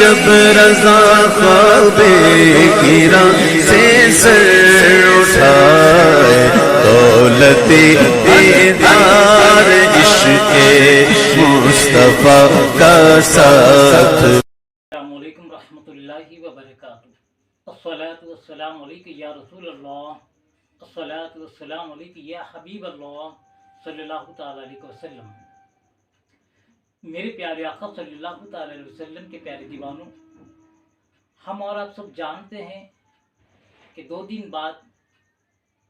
جب رضا خواب گرا سے سر اٹھائے، دولت دیدار عشق مصطفیٰ کا ساتھ۔ السلام علیکم ورحمۃ اللہ وبرکاتہ۔ الصلاۃ والسلام علیک یا رسول اللہ، الصلاۃ والسلام علیک یا حبیب اللہ صلی اللہ تعالی علیہ وسلم۔ میرے پیارے آقا صلی اللہ تعالی علیہ وسلم کے پیارے دیوانوں، ہم اور آپ سب جانتے ہیں کہ 2 دن بعد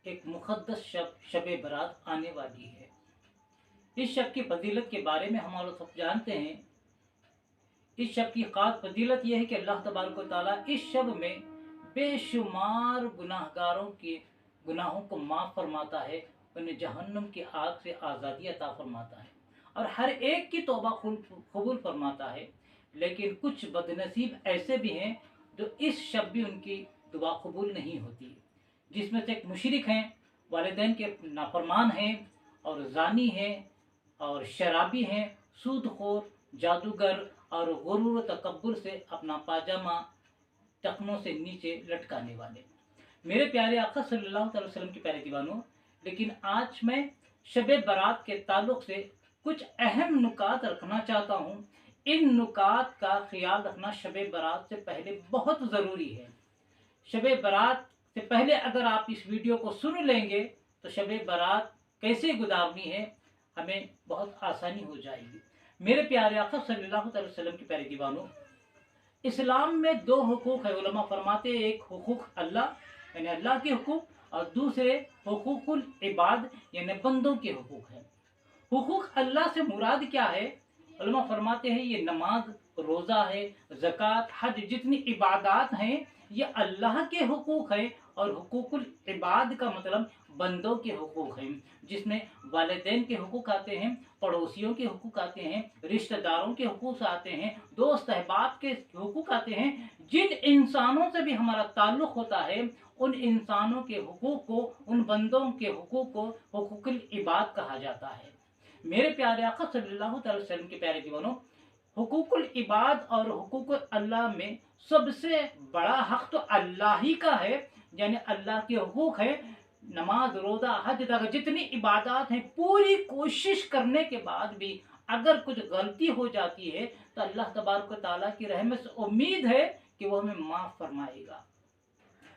ایک مقدس شب برات آنے والی ہے۔ اس شب کی فضیلت کے بارے میں ہم اور سب جانتے ہیں۔ اس شب کی خاص فضیلت یہ ہے کہ اللہ تبارک و تعالیٰ اس شب میں بے شمار گناہگاروں کے گناہوں کو معاف فرماتا ہے، انہیں جہنم کی آگ سے آزادی عطا فرماتا ہے اور ہر ایک کی توبہ قبول فرماتا ہے۔ لیکن کچھ بد نصیب ایسے بھی ہیں جو اس شب بھی ان کی دعا قبول نہیں ہوتی، جس میں سے ایک مشرک ہیں، والدین کے نافرمان ہیں اور زانی ہیں اور شرابی ہیں، سود خور، جادوگر اور غرور و تکبر سے اپنا پاجامہ ٹخنوں سے نیچے لٹکانے والے۔ میرے پیارے آقا صلی اللہ علیہ وسلم کے پیارے دیوانوں، لیکن آج میں شب برات کے تعلق سے کچھ اہم نکات رکھنا چاہتا ہوں۔ ان نکات کا خیال رکھنا شب برات سے پہلے بہت ضروری ہے۔ شب برات سے پہلے اگر آپ اس ویڈیو کو سن لیں گے تو شب برات کیسے گزارنی ہے ہمیں بہت آسانی ہو جائے گی۔ میرے پیارے آقا صلی اللہ علیہ وسلم کے پیارے دیوانوں، اسلام میں 2 حقوق ہے۔ علماء فرماتے ہیں ایک حقوق اللہ یعنی اللہ کے حقوق، اور دوسرے حقوق العباد یعنی بندوں کے حقوق ہیں۔ حقوق اللہ سے مراد کیا ہے؟ علماء فرماتے ہیں یہ نماز، روزہ ہے، زکوٰۃ، حج، جتنی عبادات ہیں یہ اللہ کے حقوق ہیں، اور حقوق العباد کا مطلب بندوں کے حقوق ہیں، جس میں والدین کے حقوق آتے ہیں، پڑوسیوں کے حقوق آتے ہیں، رشتہ داروں کے حقوق آتے ہیں، دوست احباب کے حقوق آتے ہیں۔ جن انسانوں سے بھی ہمارا تعلق ہوتا ہے ان انسانوں کے حقوق کو، ان بندوں کے حقوق کو حقوق العباد کہا جاتا ہے۔ میرے پیارے آقا صلی اللہ علیہ وسلم کے پیارے دیوانوں، حقوق العباد اور حقوق اللہ میں سب سے بڑا حق تو اللہ ہی کا ہے، یعنی اللہ کے حقوق ہے۔ نماز، روزہ، حج تک جتنی عبادات ہیں، پوری کوشش کرنے کے بعد بھی اگر کچھ غلطی ہو جاتی ہے تو اللہ تبارک و تعالیٰ کی رحمت سے امید ہے کہ وہ ہمیں معاف فرمائے گا۔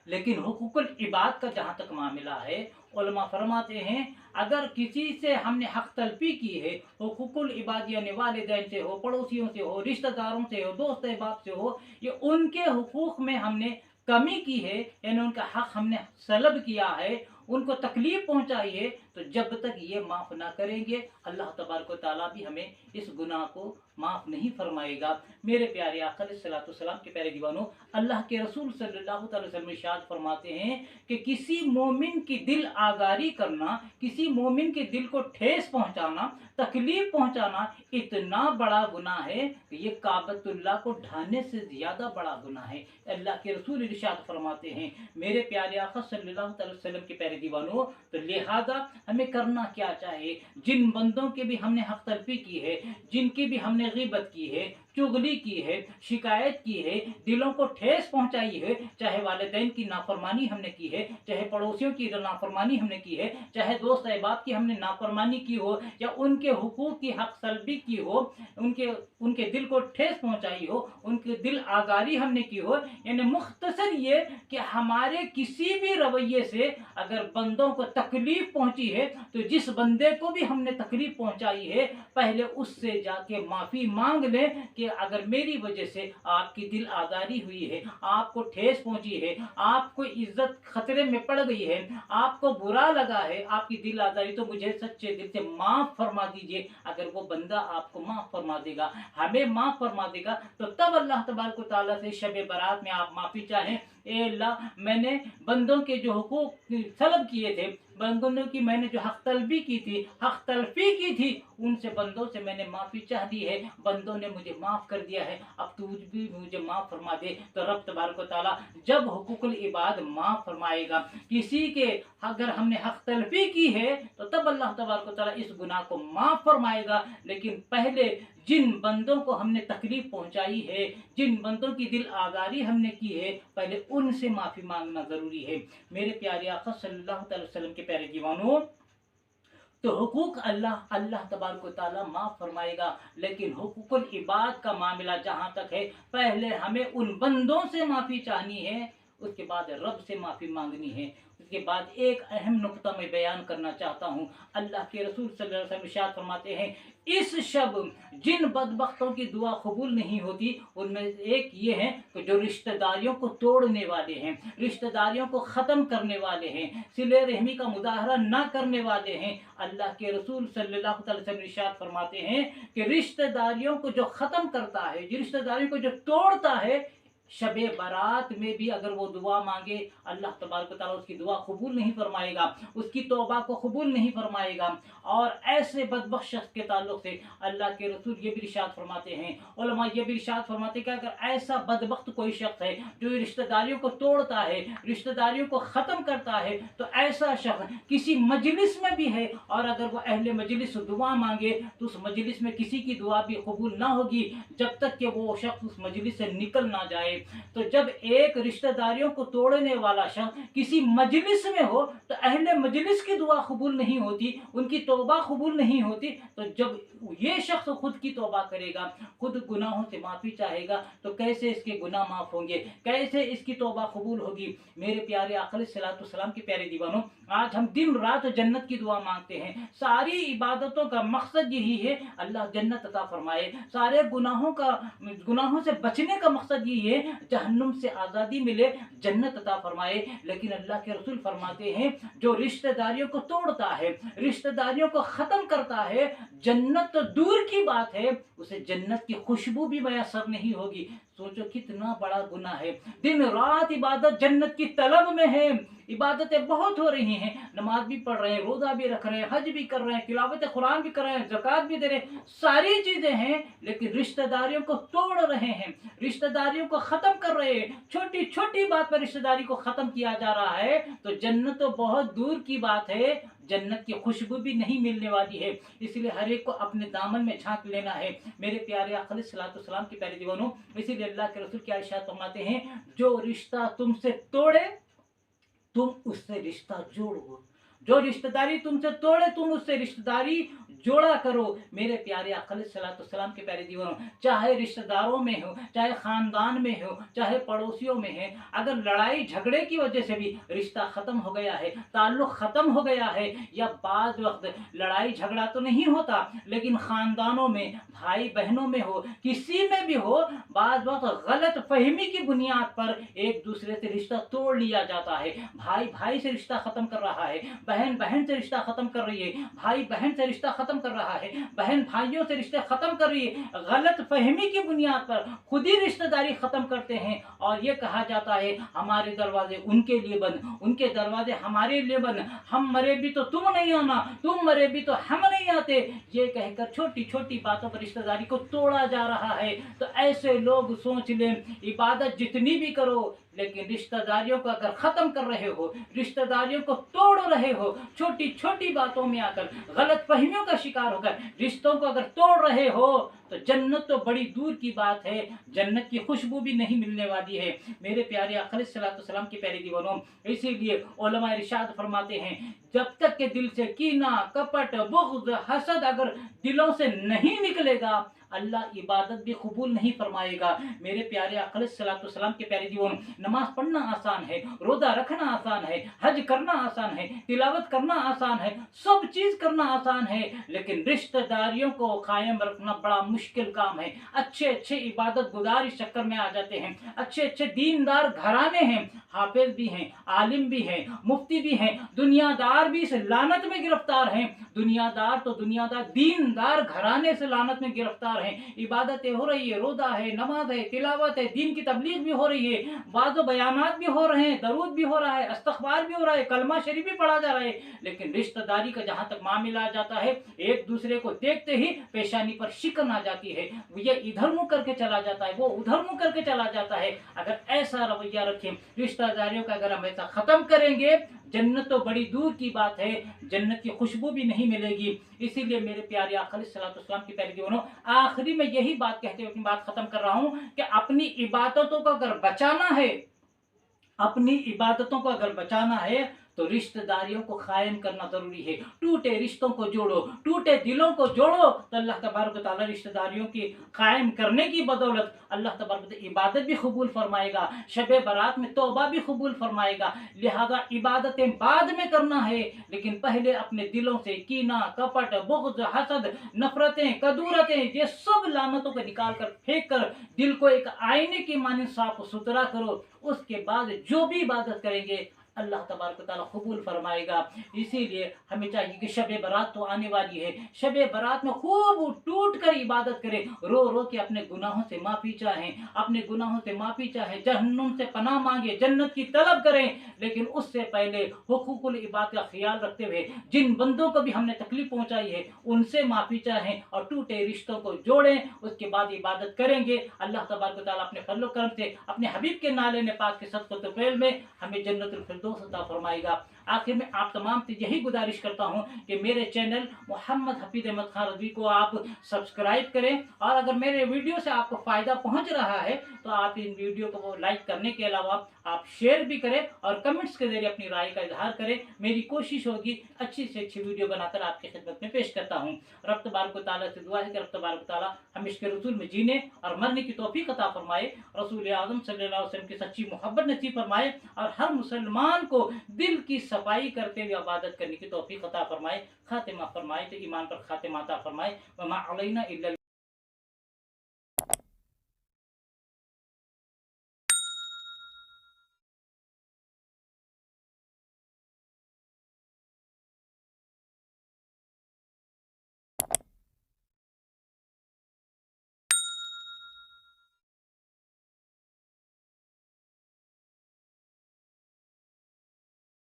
لیکن حقوق العباد کا جہاں تک معاملہ ہے، علماء فرماتے ہیں اگر کسی سے ہم نے حق تلفی کی ہے، حقوق العباد یعنی والدین سے ہو، پڑوسیوں سے ہو، رشتہ داروں سے ہو، دوست احباب سے ہو، یہ ان کے حقوق میں ہم نے کمی کی ہے، یعنی ان کا حق ہم نے سلب کیا ہے، ان کو تکلیف پہنچائی ہے، تو جب تک یہ معاف نہ کریں گے اللہ تبارک و تعالیٰ بھی ہمیں اس گناہ کو معاف نہیں فرمائے گا۔ میرے پیارے آقا علیہ الصلوۃ والسلام کے پیارے دیوانوں، اللہ کے رسول صلی اللہ تعالی وسلم ارشاد فرماتے ہیں کہ کسی مومن کی دل آزاری کرنا، کسی مومن کے دل کو ٹھیس پہنچانا، تکلیف پہنچانا اتنا بڑا گناہ ہے کہ یہ کعبۃ اللہ کو ڈھانے سے زیادہ بڑا گناہ ہے۔ اللہ کے رسول ارشاد فرماتے ہیں میرے پیارے آقا صلی اللہ علیہ وسلم کے پیارے دیوانوں، تو لہذا ہمیں کرنا کیا چاہیے؟ جن بندوں کے بھی ہم نے حق تلفی کی ہے، جن کی بھی ہم نے غیبت کی ہے، چغلی کی ہے، شکایت کی ہے، دلوں کو ٹھیس پہنچائی ہے، چاہے والدین کی نافرمانی ہم نے کی ہے، چاہے پڑوسیوں کی نافرمانی ہم نے کی ہے، چاہے دوست احباب کی ہم نے نافرمانی کی ہو، یا ان کے حقوق کی حق سلبی کی ہو، ان کے دل کو ٹھیس پہنچائی ہو، ان کے دل آزاری ہم نے کی ہو، یعنی مختصر یہ کہ ہمارے کسی بھی رویے سے اگر بندوں کو تکلیف پہنچی ہے تو جس بندے کو بھی ہم نے تکلیف پہنچائی ہے پہلے اس سے جا کے معافی مانگ لیں کہ اگر میری وجہ سے آپ کی دل آزاری ہوئی ہے، آپ کو ٹھیس پہنچی ہے، آپ کو عزت خطرے میں پڑ گئی ہے، آپ کو برا لگا ہے، آپ کی دل آزاری، تو مجھے سچے دل سے معاف فرما دیجئے۔ اگر وہ بندہ آپ کو معاف فرما دے گا، ہمیں معاف فرما دے گا، تو تب اللہ تبارک و تعالیٰ سے شب برات میں آپ معافی چاہیں، اے اللہ میں نے بندوں کے جو حقوق سلب کیے تھے، بندوں کی میں نے جو حق طلبی کی تھی، حق تلفی کی تھی، ان سے بندوں سے میں نے معافی چاہ دی ہے، بندوں نے مجھے معاف کر دیا ہے، اب تو بھی مجھے معاف فرما دے۔ تو رب تبارک و تعالیٰ جب حقوق العباد معاف فرمائے گا، کسی کے اگر ہم نے حق تلفی کی ہے تو تب اللہ تبارک و تعالیٰ اس گناہ کو معاف فرمائے گا، لیکن پہلے जिन बंदों को हमने तकलीफ पहुंचाई है, जिन बंदों की दिल आगारी हमने की है, पहले उनसे माफ़ी मांगना ज़रूरी है। मेरे प्यारे आका सल्लल्लाहु अलैहि वसल्लम के प्यारे दीवानों, तो हुकूक अल्लाह तबारक व तआला माफ़ फरमाएगा, लेकिन हुकूकुल इबाद का मामला जहाँ तक है, पहले हमें उन बंदों से माफ़ी चाहनी है, उसके बाद रब से माफ़ी मांगनी है। उसके बाद एक अहम नुक्ता मैं बयान करना चाहता हूँ। अल्लाह के रसूल सल्लल्लाहु अलैहि वसल्लम इरशाद फरमाते हैं, इस शब जिन बदबख्तों की दुआ कबूल नहीं होती, उनमें एक ये है कि जो रिश्तेदारियों को तोड़ने वाले हैं, रिश्तेदारियों को ख़त्म करने वाले हैं, सिले रहमी का मुजाहरा ना करने वाले हैं। अल्लाह के रसूल सल्लल्लाहु अलैहि वसल्लम इरशाद फरमाते हैं कि रिश्तेदारियों को जो ख़त्म करता है, जो रिश्तेदारियों को जो तोड़ता है, शबे बारात में भी अगर वो दुआ मांगे, अल्लाह तबारक व तआला उसकी दुआ कबूल नहीं फरमाएगा, उसकी तौबा को कबूल नहीं फरमाएगा। और ऐसे बदबख्त शख्स के ताल्लुक से अल्लाह के रसूल ये भी इरशाद फरमाते हैं, उलमा ये भी इरशाद फरमाते हैं कि अगर ऐसा बदबख्त कोई शख्स है जो रिश्तेदारियों को तोड़ता है, रिश्तेदारियों को ख़त्म करता है, तो ऐसा शख्स किसी मजलिस में भी है और अगर वो अहले मजलिस दुआ मांगे तो उस मजलिस में किसी की दुआ भी कबूल ना होगी जब तक कि वो शख्स उस मजलिस से निकल ना जाए। तो जब एक रिश्तेदारियों को तोड़ने वाला शख्स किसी मजलिस में हो तो अहले मजलिस की दुआ कबूल नहीं होती, उनकी तौबा कबूल नहीं होती। तो जब ये शख्स खुद की तौबा करेगा, खुद गुनाहों से माफ़ी चाहेगा, तो कैसे इसके गुनाह माफ़ होंगे, कैसे इसकी तौबा कबूल होगी। मेरे प्यारे आका अलैहिस्सलातु वस्सलाम के प्यारे दीवानों, आज हम दिन रात जन्नत की दुआ मांगते हैं। सारी इबादतों का मकसद यही है अल्लाह जन्नत अता फरमाए, सारे गुनाहों से बचने का मकसद यही है जहन्नुम से आज़ादी मिले, जन्नत अता फरमाए। लेकिन अल्लाह के रसूल फरमाते हैं जो रिश्तेदारियों को तोड़ता है, रिश्तेदारियों को ख़त्म करता है, जन्नत तो दूर की बात है, उसे जन्नत की खुशबू भी मैसर नहीं होगी। सोचो कितना बड़ा गुनाह है। दिन रात इबादत जन्नत की तलब में है, इबादतें बहुत हो रही हैं, नमाज भी पढ़ रहे हैं, रोज़ा भी रख रहे हैं, हज भी कर रहे हैं, तिलावत कुरान भी कर रहे हैं, ज़कात भी दे रहे हैं, सारी चीज़ें हैं, लेकिन रिश्तेदारियों को तोड़ रहे हैं, रिश्तेदारियों को ख़त्म कर रहे हैं। छोटी छोटी बात पर रिश्तेदारी को ख़त्म किया जा रहा है तो जन्नत तो बहुत दूर की बात है, जन्नत की खुशबू भी नहीं मिलने वाली है। इसलिए हर एक को अपने दामन में झांक लेना है। मेरे प्यारे आका अलैहिस्सलातु वस्सलाम के प्यारे दीवानों, इसीलिए अल्लाह के रसूल क्या इरशाद फरमाते हैं, जो रिश्ता तुमसे तोड़े तुम उससे रिश्ता जोड़ो, जो रिश्तेदारी तुमसे तोड़े तुम उससे रिश्तेदारी जोड़ा करो। मेरे प्यारे आका अलैहिस्सलातु वस्सलाम के प्यारे दीवानों, चाहे रिश्तेदारों में हो, चाहे ख़ानदान में हो, चाहे पड़ोसियों में है, अगर लड़ाई झगड़े की वजह से भी रिश्ता ख़त्म हो गया है, ताल्लुक़ ख़त्म हो गया है, या बाज़ वक्त लड़ाई झगड़ा तो नहीं होता लेकिन ख़ानदानों में, भाई बहनों में हो, किसी में भी हो, बाज़ वक्त गलत फहमी की बुनियाद पर एक दूसरे से रिश्ता तोड़ लिया जाता है। भाई भाई से रिश्ता ख़त्म कर रहा है, बहन बहन से रिश्ता ख़त्म कर रही है, भाई बहन से रिश्ता ख़त्म कर रहा है, बहन भाइयों से रिश्ते ख़त्म कर रही है, गलत फहमी की बुनियाद पर खुद ही रिश्तेदारी ख़त्म करते हैं और ये कहा जाता है हमारे दरवाजे उनके लिए बंद, उनके दरवाजे हमारे लिए बंद, हम मरे भी तो तुम नहीं आना, तुम मरे भी तो हम नहीं आते। ये कहकर छोटी छोटी बातों पर रिश्तेदारी को तोड़ा जा रहा है। तो ऐसे लोग सोच लें, इबादत जितनी भी करो लेकिन रिश्तेदारियों को अगर ख़त्म कर रहे हो, रिश्तेदारियों को तोड़ रहे हो, छोटी छोटी बातों में आकर गलत फहमियों का शिकार होकर रिश्तों को अगर तोड़ रहे हो तो जन्नत तो बड़ी दूर की बात है, जन्नत की खुशबू भी नहीं मिलने वाली है। मेरे प्यारे आका अलैहिस्सलातु वस्सलाम के प्यारे दीवानों, इसीलिए उलमा इरशाद फरमाते हैं जब तक के दिल से कीना, कपट, बुग़्ज़, हसद अगर दिलों से नहीं निकलेगा, अल्लाह इबादत भी कबूल नहीं फरमाएगा। मेरे प्यारे आका अलैहिस्सलातु वस्सलाम के प्यारे दीवानों, नमाज पढ़ना आसान है, रोज़ा रखना आसान है, हज करना आसान है, तिलावत करना आसान है, सब चीज़ करना आसान है, लेकिन रिश्तेदारियों को कायम रखना बड़ा मुश्किल काम है। अच्छे अच्छे इबादत गुजार इस चक्कर में आ जाते हैं, अच्छे अच्छे दीनदार घराने हैं, हाफिज भी हैं, आलिम भी हैं, मुफ्ती भी हैं, दुनियादार भी इस लानत में गिरफ्तार हैं। दुनियादार तो दुनियादार, दीनदार घराने से लानत में गिरफ्तार हैं। इबादतें हो रही है, रोज़ा है, नमाज है, तिलावत है, दीन की तबलीग भी हो रही है, वाज़ो बयानात भी हो रहे हैं, दरूद भी हो रहा है, इस्तग़फ़ार भी हो रहा है, कलमा शरीफ भी पढ़ा जा रहा है, लेकिन रिश्तेदारी का जहाँ तक मामला आ जाता है, एक दूसरे को देखते ही पेशानी पर शिकन आ जाती है, ये इधर मुँह करके चला जाता है, वो उधर मुँह करके चला जाता है। अगर ऐसा रवैया रखें, रिश्तेदारियों का अगर हम ऐसा ख़त्म करेंगे, जन्नत तो बड़ी दूर की बात है, जन्नत की खुशबू भी नहीं मिलेगी। इसीलिए मेरे प्यारे आका अलैहिस्सलाम की प्यारी जीवनों, आखिरी में यही बात कहते हुए अपनी बात ख़त्म कर रहा हूँ कि अपनी इबादतों को अगर बचाना है, अपनी इबादतों को अगर बचाना है तो रिश्तेदारियों को कायम करना जरूरी है। टूटे रिश्तों को जोड़ो, टूटे दिलों को जोड़ो, तो अल्लाह तबारक व तआला रिश्तेदारियों की कायम करने की बदौलत अल्लाह तबारक व तआला इबादत भी कबूल फरमाएगा, शब बारात में तौबा भी कबूल फरमाएगा। लिहाजा इबादतें बाद में करना है, लेकिन पहले अपने दिलों से कीना, कपट, बुग़्ज़, हसद, नफरतें, कदूरतें, ये सब लानतों को निकाल कर फेंक कर दिल को एक आईने की मानिंद साफ सुथरा करो। उसके बाद जो भी इबादत करेंगे अल्लाह तबारक व तआला कबूल फरमाएगा। इसीलिए हमें चाहिए कि शब बारात तो आने वाली है, शब बारात में खूब टूट कर इबादत करें, रो रो के अपने गुनाहों से माफ़ी चाहें, अपने गुनाहों से माफ़ी चाहें, जहन्नुम से पनाह मांगे, जन्नत की तलब करें। लेकिन उससे पहले हुकूकुल इबाद का ख्याल रखते हुए जिन बंदों को भी हमने तकलीफ पहुंचाई है उनसे माफ़ी चाहें और टूटे रिश्तों को जोड़ें। उसके बाद इबादत करेंगे। अल्लाह तबारक व तआला अपने फजल व करम से अपने हबीब के नाले ने पाक के सदक़त तुफ़ैल में हमें जन्नतुल फिरदौस अता फरमाएगा। आखिर में आप तमाम से यही गुजारिश करता हूँ कि मेरे चैनल मोहम्मद हफीज़ अहमद खान रज़वी को आप सब्सक्राइब करें, और अगर मेरे वीडियो से आपको फ़ायदा पहुँच रहा है तो आप इन वीडियो को लाइक करने के अलावा आप शेयर भी करें और कमेंट्स के जरिए अपनी राय का इजहार करें। मेरी कोशिश होगी अच्छी से अच्छी वीडियो बनाकर आपकी खिदमत में पेश करता हूँ। रब तबारक व तआला से दुआ है कि रब तबारक व तआला हम इसके रसूल में जीने और मरने की तौफीक अता फरमाए, रसूल आज़म सल्लल्लाहु अलैहि वसल्लम की सच्ची मोहब्बत नसीब फरमाए और हर मुसलमान को दिल की सफाई करते हुए इबादत करने की तौफीक अता फरमाए, खातिमा फरमाए, तो ईमान पर खातिमा अता फरमाए। वमा अलैना इल्ला